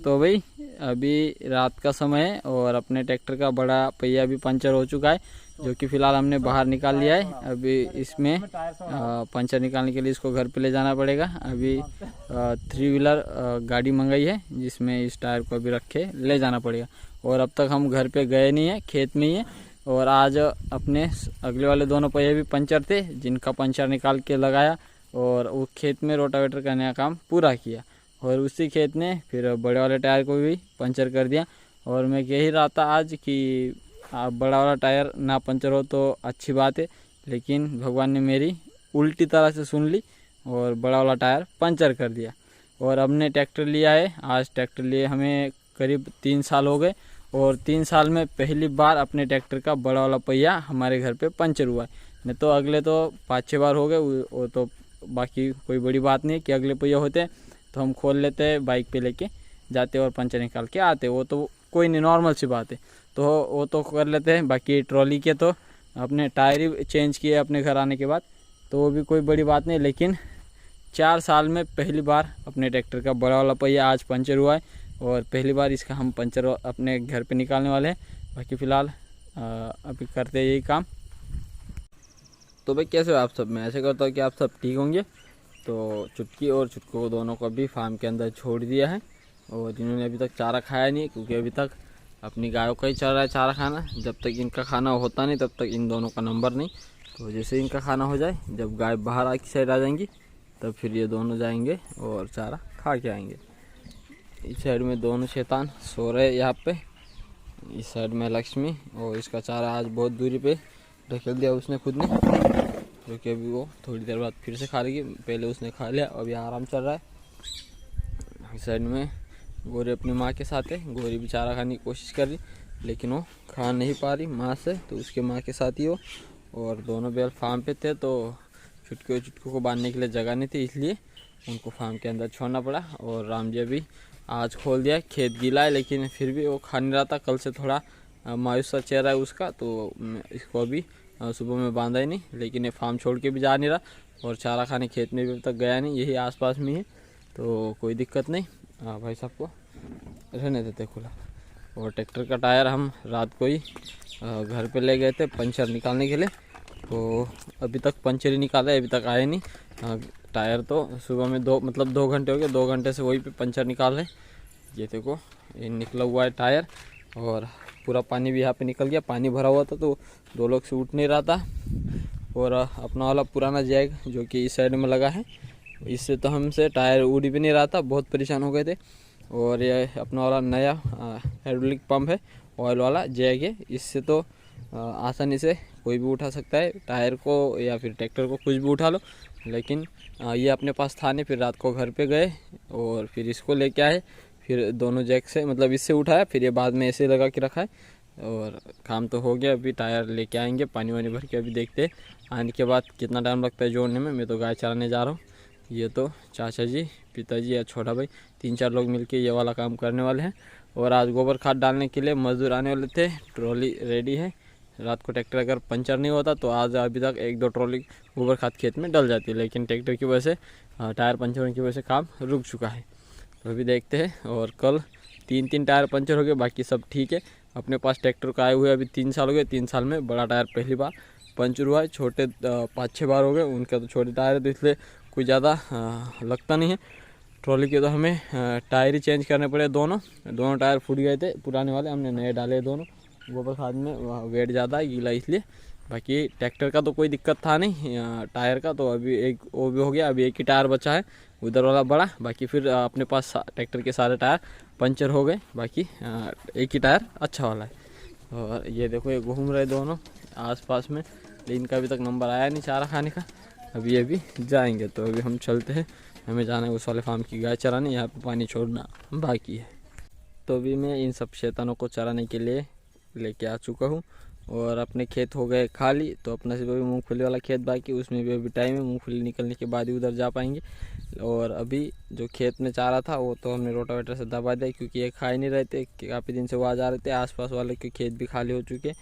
तो भाई अभी रात का समय है और अपने ट्रैक्टर का बड़ा पहिया भी पंचर हो चुका है, जो कि फ़िलहाल हमने बाहर निकाल लिया है। अभी इसमें पंचर निकालने के लिए इसको घर पे ले जाना पड़ेगा। अभी 3 व्हीलर गाड़ी मंगाई है जिसमें इस टायर को अभी रख के ले जाना पड़ेगा। और अब तक हम घर पे गए नहीं है, खेत में ही है। और आज अपने अगले वाले दोनों पहिए भी पंचर थे, जिनका पंचर निकाल के लगाया और वो खेत में रोटावेटर करने का काम पूरा किया। और उसी खेत ने फिर बड़े वाले टायर को भी पंचर कर दिया। और मैं कह ही रहा था आज कि बड़ा वाला टायर ना पंचर हो तो अच्छी बात है, लेकिन भगवान ने मेरी उल्टी तरह से सुन ली और बड़ा वाला टायर पंचर कर दिया। और हमने ट्रैक्टर लिया है, आज ट्रैक्टर लिए हमें करीब 3 साल हो गए और 3 साल में पहली बार अपने ट्रैक्टर का बड़ा वाला पहिया हमारे घर पे पंचर हुआ है। नहीं तो अगले तो 5-6 बार हो गए, वो तो बाकी कोई बड़ी बात नहीं कि अगले पहिया होते तो हम खोल लेते, बाइक पे लेके जाते और पंचर निकाल के आते, वो तो कोई नहीं, नॉर्मल सी बात है, तो वो तो कर लेते हैं। बाकी ट्रॉली के तो अपने टायर ही चेंज किए अपने घर आने के बाद, तो वो भी कोई बड़ी बात नहीं। लेकिन 4 साल में पहली बार अपने ट्रैक्टर का बड़ा वाला पहिया आज पंचर हुआ है और पहली बार इसका हम पंचर अपने घर पे निकालने वाले हैं। बाकी फ़िलहाल अभी करते हैं यही काम। तो भाई कैसे हो आप सब? मैं ऐसे करता हूँ कि आप सब ठीक होंगे। तो चुटकी और चुटकू को दोनों को अभी फार्म के अंदर छोड़ दिया है और इन्होंने अभी तक चारा खाया नहीं, क्योंकि अभी तक अपनी गायों का ही चल रहा है चारा खाना। जब तक इनका खाना होता नहीं तब तक इन दोनों का नंबर नहीं। तो जैसे इनका खाना हो जाए, जब गाय बाहर की साइड आ जाएंगी तब फिर ये दोनों जाएंगे और चारा खा के आएंगे। इस साइड में दोनों शैतान सो रहे यहाँ पे, इस साइड में लक्ष्मी। और इसका चारा आज बहुत दूरी पे ढकेल दिया उसने खुद ने, जो कि अभी वो थोड़ी देर बाद फिर से खा लेगी। पहले उसने खा लिया, अभी आराम चल रहा है। इस साइड में गोरी अपनी माँ के साथ है, गोरी भी चारा खाने की कोशिश कर रही लेकिन वो खा नहीं पा रही माँ से, तो उसके माँ के साथ ही हो। और दोनों बैल फार्म पे थे तो चुटकी और चुटकू को बांधने के लिए जगह नहीं थी, इसलिए उनको फार्म के अंदर छोड़ना पड़ा। और राम जी अभी आज खोल दिया, खेत गीला है लेकिन फिर भी वो खा नहीं रहा था। कल से थोड़ा मायूस सा चेहरा है उसका, तो इसको अभी सुबह में बांधा ही नहीं। लेकिन ये फार्म छोड़ के भी जा नहीं रहा और चारा खाने खेत में भी अब तक गया नहीं, यही आसपास में है, तो कोई दिक्कत नहीं। भाई साहब को रहने देते खुला। और ट्रैक्टर का टायर हम रात को ही घर पे ले गए थे पंचर निकालने के लिए, तो अभी तक पंचर ही निकाला है, अभी तक आए नहीं। टायर तो सुबह में 2 घंटे हो गए, 2 घंटे से वहीं पे पंचर निकाल रहे। ये देखो ये निकला हुआ है टायर और पूरा पानी भी यहाँ पे निकल गया। पानी भरा हुआ था तो 2 लोग से उठ नहीं रहा था। और अपना वाला पुराना जैग जो कि इस साइड में लगा है, इससे तो हमसे टायर उड़ भी नहीं रहा था, बहुत परेशान हो गए थे। और ये अपना वाला नया हाइड्रोलिक पंप है, ऑयल वाला जैग है, इससे तो आसानी से कोई भी उठा सकता है टायर को या फिर ट्रैक्टर को, कुछ भी उठा लो। लेकिन ये अपने पास था नहीं, फिर रात को घर पे गए और फिर इसको लेके आए, फिर दोनों जैक से इससे उठाया, फिर ये बाद में ऐसे लगा के रखा है। और काम तो हो गया, अभी टायर लेके आएंगे, पानी वानी भर के अभी देखते हैं आने के बाद कितना टाइम लगता है जोड़ने में। मैं तो गाय चराने जा रहा हूँ, ये तो चाचा जी, पिताजी या छोटा भाई 3-4 लोग मिलके ये वाला काम करने वाले हैं। और आज गोबर खाद डालने के लिए मजदूर आने वाले थे, ट्रॉली रेडी है। रात को ट्रैक्टर अगर पंचर नहीं होता तो आज अभी तक 1-2 ट्रॉली गोबर खाद खेत में डल जाती है, लेकिन ट्रैक्टर की वजह से टायर पंचर होने की वजह से काम रुक चुका है। तो अभी देखते हैं। और कल 3 टायर पंचर हो गए, बाकी सब ठीक है। अपने पास ट्रैक्टर का आए हुए अभी 3 साल हो गए, 3 साल में बड़ा टायर पहली बार पंचर हुआ है। छोटे 5-6 बार हो गए, उनका तो छोटे टायर है तो इसलिए कोई ज़्यादा लगता नहीं है। ट्रॉली के तो हमें टायर ही चेंज करने पड़े, दोनों टायर फूट गए थे पुराने वाले, हमने नए डाले दोनों। गोबर खाद में वेट ज़्यादा है, गीला इसलिए। बाकी ट्रैक्टर का तो कोई दिक्कत था नहीं, टायर का तो अभी एक वो भी हो गया, अभी एक ही टायर बचा है उधर वाला बड़ा। बाकी फिर अपने पास ट्रैक्टर के सारे टायर पंचर हो गए, बाकी एक ही टायर अच्छा वाला है। और ये देखो ये घूम रहे दोनों आसपास में, लेकिन इनका अभी तक नंबर आया नहीं चारा खाने का। अभी जाएंगे, तो अभी हम चलते हैं, हमें जाना है उस वाले फार्म की गाय चराने, यहाँ पे पानी छोड़ना बाकी है। तो अभी मैं इन सब शैतानों को चराने के लिए लेके आ चुका हूँ। और अपने खेत हो गए खाली, तो अपना सिर्फ अभी मूंगफली वाला खेत बाकी, उसमें भी अभी टाइम है, मूंगफली निकलने के बाद ही उधर जा पाएंगे। और अभी जो खेत में चारा था वो तो हमने रोटावेटर से दबा दिया, क्योंकि ये खा ही नहीं रहे थे, काफ़ी दिन से वो आ जा रहे थे। आसपास वाले के खेत भी खाली हो चुके,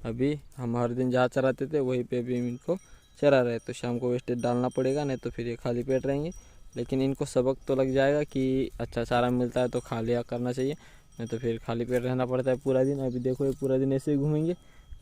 अभी हम हर दिन जहाँ चराते थे वहीं पे भी इनको चरा रहे, तो शाम को वेस्टेज डालना पड़ेगा, नहीं तो फिर ये खाली पेट रहेंगे। लेकिन इनको सबक तो लग जाएगा कि अच्छा चारा मिलता है तो खा लिया करना चाहिए, नहीं तो फिर खाली पेट रहना पड़ता है पूरा दिन। अभी देखो ये पूरा दिन ऐसे ही घूमेंगे,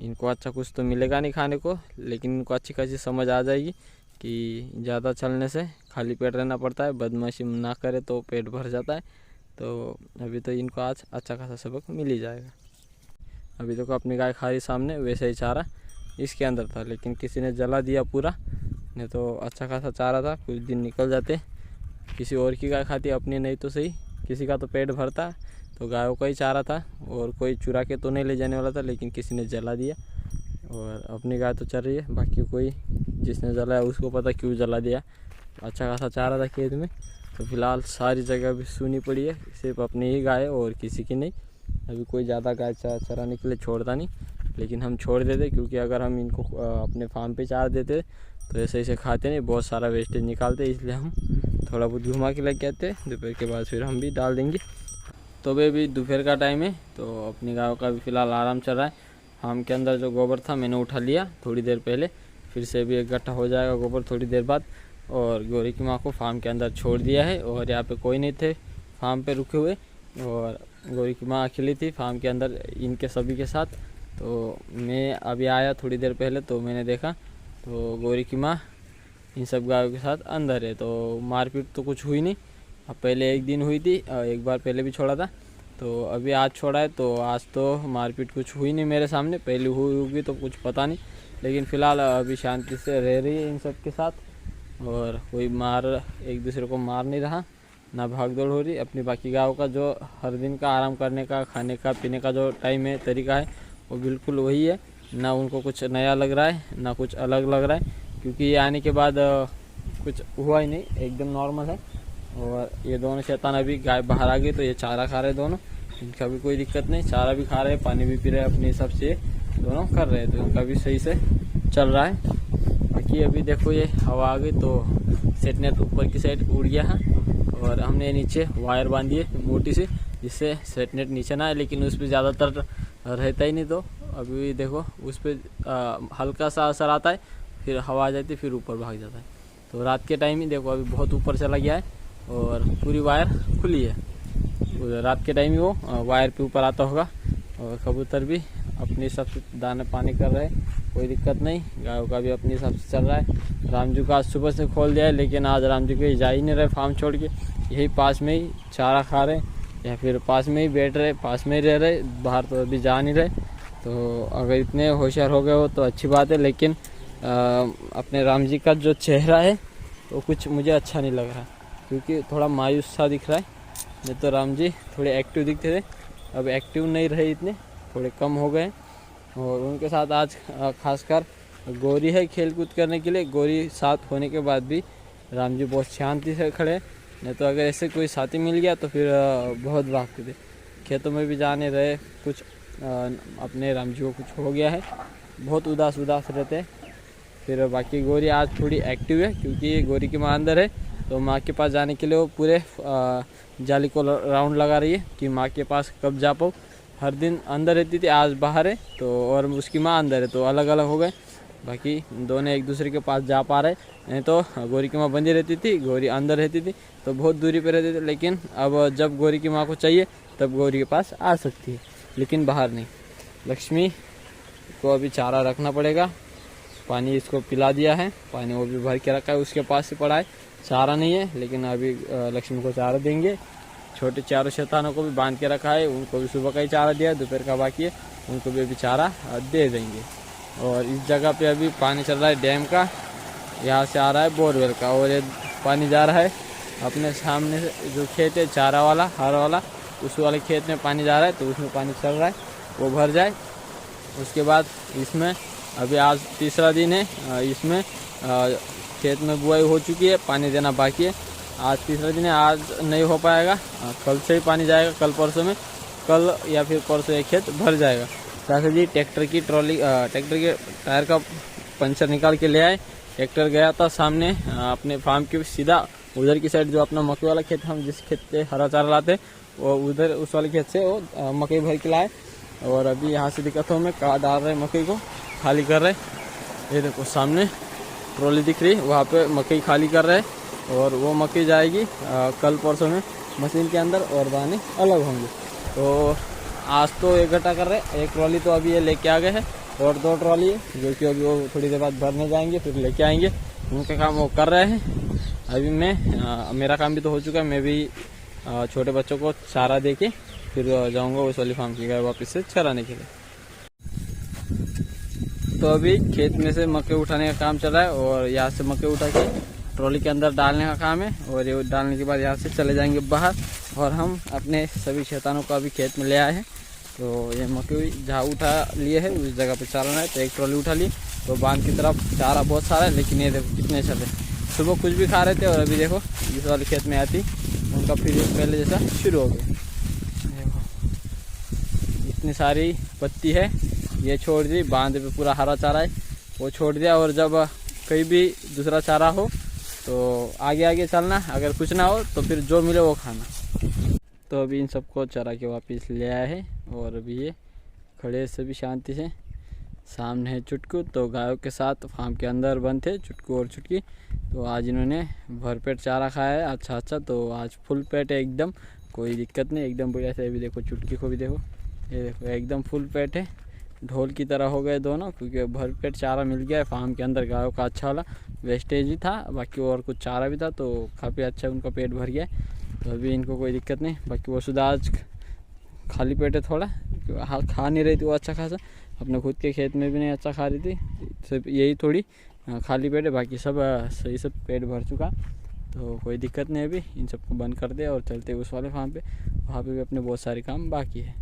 इनको अच्छा कुछ तो मिलेगा नहीं खाने को, लेकिन इनको अच्छी खासी समझ आ जाएगी कि ज़्यादा चलने से खाली पेट रहना पड़ता है, बदमाशी ना करे तो पेट भर जाता है। तो अभी तो इनको आज अच्छा खासा सबक मिल ही जाएगा। अभी देखो अपनी गाय खा रही सामने, वैसे ही चारा इसके अंदर था, लेकिन किसी ने जला दिया पूरा, नहीं तो अच्छा खासा चारा था, कुछ दिन निकल जाते। किसी और की गाय खाती, अपनी नहीं तो सही, किसी का तो पेट भरता। तो गायों का ही चारा था और कोई चुरा के तो नहीं ले जाने वाला था, लेकिन किसी ने जला दिया और अपनी गाय तो चल रही है। बाकी कोई जिसने जलाया उसको पता क्यों जला दिया। अच्छा खासा चारा था खेत में। तो फिलहाल सारी जगह भी सूनी पड़ी है, सिर्फ अपनी ही गाय है और किसी की नहीं। अभी कोई ज़्यादा गाय चराने के लिए छोड़ता नहीं, लेकिन हम छोड़ देते, क्योंकि अगर हम इनको अपने फार्म पे चारा देते तो ऐसे ऐसे खाते नहीं, बहुत सारा वेस्टेज निकालते, इसलिए हम थोड़ा बहुत घुमा के लेके आते। दोपहर के बाद फिर हम भी डाल देंगे। तो अभी दोपहर का टाइम है, तो अपनी गायों का भी फ़िलहाल आराम चल रहा है। फार्म के अंदर जो गोबर था मैंने उठा लिया थोड़ी देर पहले, फिर से भी इकट्ठा हो जाएगा गोबर थोड़ी देर बाद। और गौरी की माँ को फार्म के अंदर छोड़ दिया है, और यहाँ पे कोई नहीं थे फार्म पे रुके हुए, और गौरी की माँ अकेली थी फार्म के अंदर इनके सभी के साथ। तो मैं अभी आया थोड़ी देर पहले, तो मैंने देखा तो गौरी की माँ इन सब गायों के साथ अंदर है। तो मारपीट तो कुछ हुई नहीं, अब पहले एक दिन हुई थी, एक बार पहले भी छोड़ा था, तो अभी आज छोड़ा है। तो आज तो मारपीट कुछ हुई नहीं मेरे सामने, पहले हुई होगी तो कुछ पता नहीं, लेकिन फ़िलहाल अभी शांति से रह रही है इन सब के साथ, और कोई एक दूसरे को मार नहीं रहा, ना भाग दौड़ हो रही। अपनी बाकी गायों का जो हर दिन का आराम करने का, खाने का, पीने का जो टाइम है, तरीका है, वो बिल्कुल वही है। ना उनको कुछ नया लग रहा है, ना कुछ अलग लग रहा है, क्योंकि ये आने के बाद कुछ हुआ ही नहीं, एकदम नॉर्मल है। और ये दोनों शैतान अभी गाय बाहर आ गई, तो ये चारा खा रहे दोनों, इनका भी कोई दिक्कत नहीं, चारा भी खा रहे हैं, पानी भी पी रहे हैं, अपने हिसाब से दोनों कर रहे हैं, तो इनका भी सही से चल रहा है। बाकी अभी देखो ये हवा आ गई तो सेट नेट ऊपर की साइड उड़ गया है, और हमने नीचे वायर बांधी है मोटी सी, जिससे सेट नेट नीचे ना आए, लेकिन उस पर ज़्यादातर रहता ही नहीं। तो अभी देखो उस पर हल्का सा असर आता है, फिर हवा आ जाती है, फिर ऊपर भाग जाता है। तो रात के टाइम ही देखो अभी बहुत ऊपर चला गया है, और पूरी वायर खुली है। रात के टाइम ही वो वायर पे ऊपर आता होगा, और कबूतर भी अपने हिसाब से दाना पानी कर रहे हैं, कोई दिक्कत नहीं। गायों का भी अपने हिसाब से चल रहा है। रामजू का आज सुबह से खोल दिया है, लेकिन आज रामजू के जा ही नहीं रहे फार्म छोड़ के, यही पास में ही चारा खा रहे, या फिर पास में ही बैठ रहे, पास में ही रह रहे, बाहर तो अभी जा नहीं रहे। तो अगर इतने होशियार हो गए हो तो अच्छी बात है, लेकिन अपने राम जी का जो चेहरा है तो कुछ मुझे अच्छा नहीं लग रहा, क्योंकि थोड़ा मायूस सा दिख रहा है। नहीं तो राम जी थोड़े एक्टिव दिखते थे, अब एक्टिव नहीं रहे, इतने थोड़े कम हो गए। और उनके साथ आज खासकर गौरी है खेल कूद करने के लिए। गौरी साथ होने के बाद भी राम जी बहुत शांति से खड़े, नहीं तो अगर ऐसे कोई साथी मिल गया तो फिर बहुत भागते थे, खेतों में भी जाने रहे। कुछ अपने राम जी को कुछ हो गया है, बहुत उदास रहते हैं। फिर बाकी गौरी आज थोड़ी एक्टिव है, क्योंकि गौरी की माँ अंदर है, तो माँ के पास जाने के लिए वो पूरे जाली को राउंड लगा रही है कि माँ के पास कब जा पाऊँ। हर दिन अंदर रहती थी, आज बाहर है, तो और उसकी माँ अंदर है, तो अलग अलग हो गए। बाकी दोनों एक दूसरे के पास जा पा रहे, नहीं तो गौरी की माँ बंदी रहती थी, गौरी अंदर रहती थी, तो बहुत दूरी पे रहते थे। लेकिन अब जब गौरी की माँ को चाहिए तब गौरी के पास आ सकती है, लेकिन बाहर नहीं। लक्ष्मी को अभी चारा रखना पड़ेगा, पानी इसको पिला दिया है, पानी वो भी भर के रखा है, उसके पास ही पड़ा है, चारा नहीं है, लेकिन अभी लक्ष्मी को चारा देंगे। छोटे चारों शैतानों को भी बांध के रखा है, उनको भी सुबह का ही चारा दिया, दोपहर का बाकी है, उनको भी अभी चारा दे देंगे। और इस जगह पे अभी पानी चल रहा है डैम का, यहाँ से आ रहा है बोरवेल का, और ये पानी जा रहा है अपने सामने से जो खेत है चारा वाला, हर वाला, उस वाले खेत में पानी जा रहा है, तो उसमें पानी चल रहा है, वो भर जाए। उसके बाद इसमें अभी आज तीसरा दिन है, इसमें खेत में बुआई हो चुकी है, पानी देना बाकी है। आज तीसरा दिन है, आज नहीं हो पाएगा, कल से ही पानी जाएगा, कल परसों में, कल या फिर परसों एक खेत भर जाएगा। चाचा जी ट्रैक्टर की ट्रॉली, ट्रैक्टर के टायर का पंचर निकाल के ले आए। ट्रैक्टर गया था सामने अपने फार्म के सीधा उधर की साइड, जो अपना मकई वाला खेत, हम जिस खेत से हरा चारा लाते वो उधर उस वाले खेत से वो मकई भर के लाए। और अभी यहाँ से दिक्कतों में डाल रहे मकई को, खाली कर रहे। ये देखो सामने ट्रॉली दिख रही, वहाँ पे मकई खाली कर रहे। और वो मक्की जाएगी कल परसों में मशीन के अंदर और दाने अलग होंगे। तो आज तो एक घटा कर रहे, एक ट्रॉली तो अभी ये लेके आ गए हैं और 2 ट्रॉली है जो कि अभी वो थोड़ी देर बाद भरने जाएंगे, फिर लेके आएंगे। उनका काम वो कर रहे हैं। अभी मैं मेरा काम भी तो हो चुका है, मैं भी छोटे बच्चों को चारा दे के फिर जाऊँगा उस वाली फार्म की गाय वापस से चराने के लिए। तो अभी खेत में से मक्के उठाने का काम चल रहा है और यहाँ से मक्के उठा के ट्रॉली के अंदर डालने का काम है और ये डालने के बाद यहाँ से चले जाएंगे बाहर और हम अपने सभी शैतानों को अभी खेत में ले आए हैं। तो ये मक्के जहाँ उठा लिए है उस जगह पे चलाना है। तो एक ट्रॉली उठा ली तो बांध की तरफ चारा बहुत सारा है, लेकिन ये देखो कितने चले। सुबह कुछ भी खा रहे थे और अभी देखो इस वाले खेत में आती उनका फिर पहले जैसा शुरू हो गया। देखो इतनी सारी पत्ती है, ये छोड़ दी, बांध पे पूरा हरा चारा है वो छोड़ दिया। और जब कहीं भी दूसरा चारा हो तो आगे आगे चलना, अगर कुछ ना हो तो फिर जो मिले वो खाना। तो अभी इन सबको चरा के वापस ले आए हैं और अभी ये खड़े सभी शांति से। सामने है चुटकू, तो गायों के साथ फार्म के अंदर बंद थे चुटकू और चुटकी। तो आज इन्होंने भरपेट चारा खाया है अच्छा। तो आज फुल पेट है एकदम, कोई दिक्कत नहीं, एकदम बढ़िया से। अभी देखो चुटकी को भी देखो, ये देखो एकदम फुल पेट है, ढोल की तरह हो गए दोनों, क्योंकि भरपेट चारा मिल गया है फार्म के अंदर गायों का। अच्छा वाला वेस्टेज ही था, बाकी और कुछ चारा भी था तो काफ़ी अच्छा उनका पेट भर गया। तो अभी इनको कोई दिक्कत नहीं। बाकी वो सुधा आज खाली पेट है थोड़ा, खा नहीं रही थी वो अच्छा खासा, अपने खुद के खेत में भी नहीं अच्छा खा रही थी, सिर्फ यही थोड़ी खाली पेट है, बाकी सब सही से पेट भर चुका। तो कोई दिक्कत नहीं। अभी इन सबको बंद कर दे और चलते उस वाले फार्म पे, वहाँ पे भी अपने बहुत सारे काम बाकी है।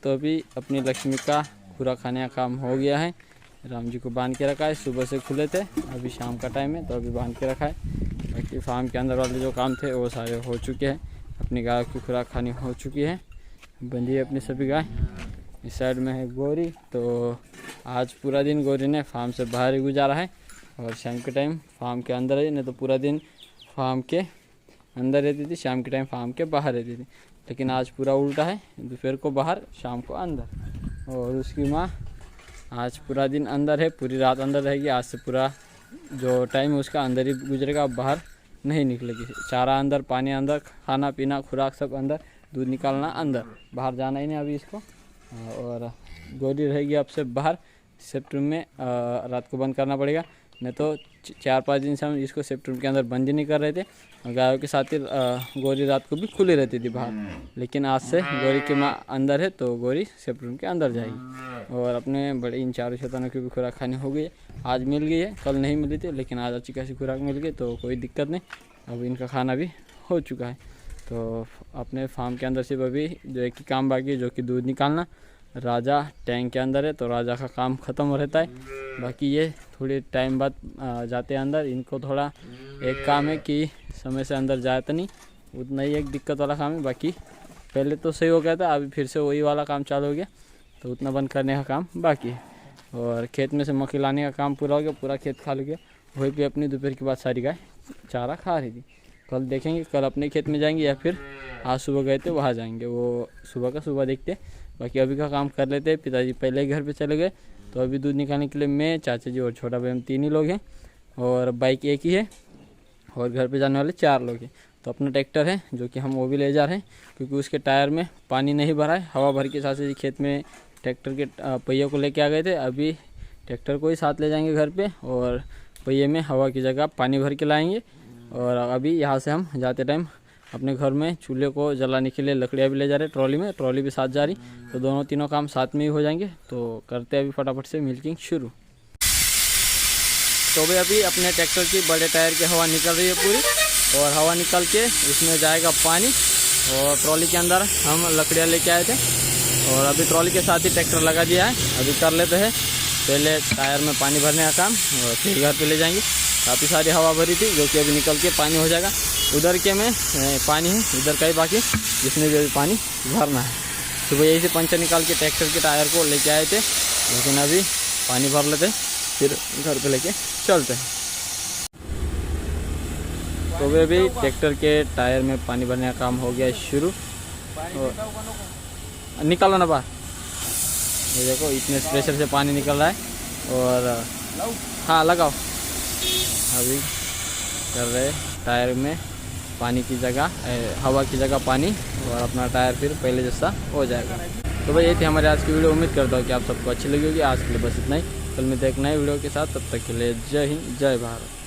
तो अभी अपनी लक्ष्मी का पूरा खाने का काम हो गया है। राम जी को बांध के रखा है, सुबह से खुले थे, अभी शाम का टाइम है तो अभी बांध के रखा है। बाकी फार्म के अंदर वाले जो काम थे वो सारे हो चुके हैं। अपनी गाय की खुराक खानी हो चुकी है, बंधी है अपनी सभी गाय। इस साइड में है गौरी, तो आज पूरा दिन गौरी ने फार्म से बाहर ही गुजारा है और शाम के टाइम फार्म के अंदर है, नहीं तो पूरा दिन फार्म के अंदर रहती थी, शाम के टाइम फार्म के बाहर रहती थी। लेकिन आज पूरा उल्टा है, दोपहर को बाहर शाम को अंदर। और उसकी माँ आज पूरा दिन अंदर है, पूरी रात अंदर रहेगी। आज से पूरा जो टाइम है उसका अंदर ही गुजरेगा, बाहर नहीं निकलेगी। चारा अंदर, पानी अंदर, खाना पीना खुराक सब अंदर, दूध निकालना अंदर, बाहर जाना ही नहीं अभी इसको। और गौरी रहेगी अब से बाहर। सेप्ट रूम में रात को बंद करना पड़ेगा, नहीं तो 4-5 दिन से हम इसको सेप्ट रूम के अंदर बंद ही नहीं कर रहे थे। गायों के साथ ही गौरी रात को भी खुली रहती थी बाहर, लेकिन आज से गौरी की माँ अंदर है तो गौरी सेप्ट रूम के अंदर जाएगी। और अपने बड़े इन चारों शैतानों की भी खुराक खानी हो गई है, आज मिल गई है, कल नहीं मिली थी, लेकिन आज अच्छी खासी खुराक मिल गई तो कोई दिक्कत नहीं। अब इनका खाना भी हो चुका है। तो अपने फार्म के अंदर सिर्फ अभी जो एक ही काम बाकी है, जो कि दूध निकालना। राजा टैंक के अंदर है तो राजा का काम ख़त्म रहता है। बाकी ये थोड़ी टाइम बाद जाते हैं अंदर। इनको थोड़ा एक काम है कि समय से अंदर जाए तो नहीं, उतना ही एक दिक्कत वाला काम है। बाकी पहले तो सही हो गया था, अभी फिर से वही वाला काम चालू हो गया, तो उतना बंद करने का काम बाकी है। और खेत में से मक्की लाने का काम पूरा हो गया, पूरा खेत खाली गया। वहीं पे अपनी दोपहर के बाद सारी गाय चारा खा रही थी। कल देखेंगे, कल अपने खेत में जाएंगे या फिर आज सुबह गए थे वहाँ जाएंगे, वो सुबह का सुबह देखते। बाकी अभी का काम कर लेते हैं। पिताजी पहले ही घर पे चले गए, तो अभी दूध निकालने के लिए मैं, चाचा जी और छोटा भाई, हम 3 ही लोग हैं और बाइक एक ही है और घर पे जाने वाले 4 लोग हैं। तो अपना ट्रैक्टर है जो कि हम वो भी ले जा रहे हैं, क्योंकि उसके टायर में पानी नहीं भरा है। हवा भर के साथ ही खेत में ट्रैक्टर के पहियों को लेके आ गए थे। अभी ट्रैक्टर को ही साथ ले जाएंगे घर पे और पहिए में हवा की जगह पानी भर के लाएंगे। और अभी यहाँ से हम जाते टाइम अपने घर में चूल्हे को जलाने के लिए लकड़ियाँ भी ले जा रहे हैं ट्रॉली में, ट्रॉली भी साथ जा रही, तो दोनों तीनों काम साथ में ही हो जाएंगे। तो करते हैं अभी फटाफट से मिल्किंग शुरू। तो भाई अभी अपने ट्रैक्टर की बड़े टायर की हवा निकल रही है पूरी, और हवा निकल के इसमें जाएगा पानी। और ट्रॉली के अंदर हम लकड़ियाँ लेके आए थे और अभी ट्रॉली के साथ ही ट्रैक्टर लगा दिया है। अभी कर लेते हैं पहले टायर में पानी भरने का काम और फिर घर पे ले जाएंगे। काफ़ी सारी हवा भरी थी जो कि अभी निकल के पानी हो जाएगा। उधर के में पानी है, इधर का ही बाकी, जिसमें भी अभी पानी भरना है। सुबह यही से पंचर निकाल के ट्रैक्टर के टायर को लेके आए थे, लेकिन अभी पानी भर लेते फिर घर पे लेके चलते हैं। तो वे भी ट्रैक्टर के टायर में पानी भरने का काम हो गया शुरू। और निकालो ना बाहर, ये देखो इतने प्रेशर से पानी निकल रहा है। और हाँ लगाओ, अभी कर रहे टायर में पानी की जगह हवा की जगह पानी और अपना टायर फिर पहले जैसा हो जाएगा। तो भाई ये थी हमारी आज की वीडियो। उम्मीद करता हूँ कि आप सबको अच्छी लगी होगी। आज के लिए बस इतना ही, कल मिलते हैं एक नए वीडियो के साथ। तब तक के लिए जय हिंद, जय भारत।